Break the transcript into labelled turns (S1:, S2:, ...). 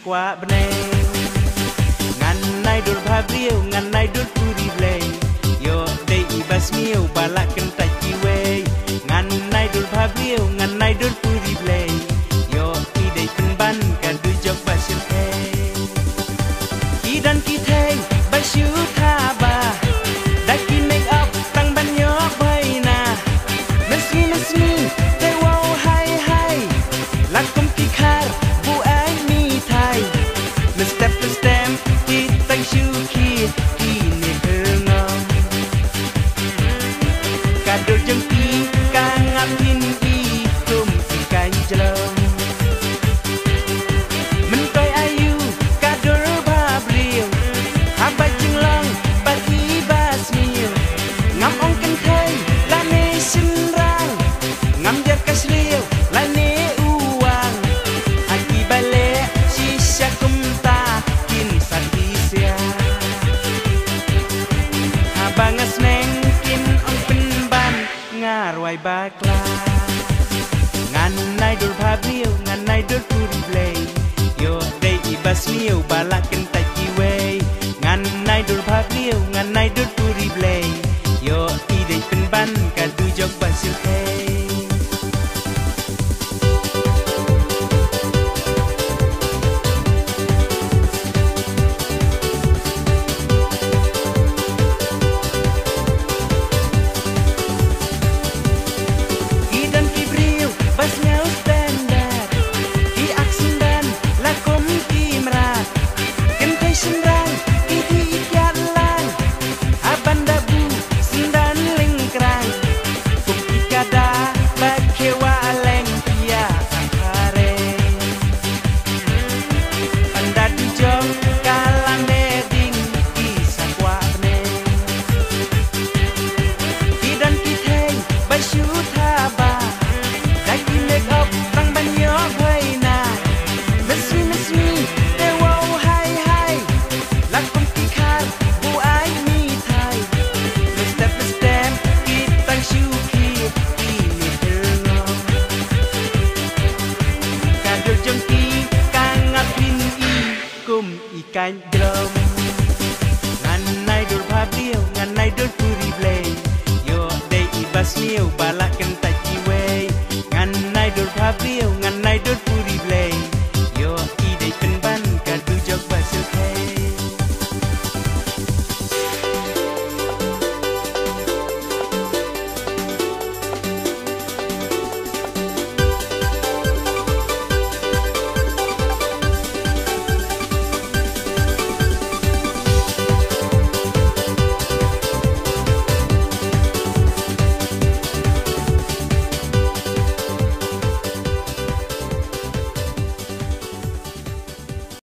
S1: qua bne ngan nai dur bhabriu ngan nai dur puri blei yo dei basmiu balak kentai kiwe ngan nai dur bhabriu ngan nai dur puri blei yo i dei penban kan du jok basil the kidan ki thei basyu tha ba dak ki make up tang ban yo baina mesmi te wow hai hai lakum ki khar bu ai mi thai step ki tang shu ki ne ngom ka do jeng ki ka ngapin ki tum ki kan jelom men toi ayu ka dur ba briu haba jeng long ba ki bas miu ngam ong kan thai la ne sin rang ngam jer ka sliu la ne uang aki bale si syakum ta kin satisia habangas neng kin ong penban ngar wai bakla ngan nai dur bhabriu ngan nai dur puri blei yo dei ibas miu balak kentai kiwe ngan nai dur bhabriu ngan nai dur puri blei yo i dei penban ka du jok basil the ikan drum ngan nai dur bhabriu ngan nai dur puri blei yo dei ibas miu balak kentai kiwe ngan nai dur bhabriu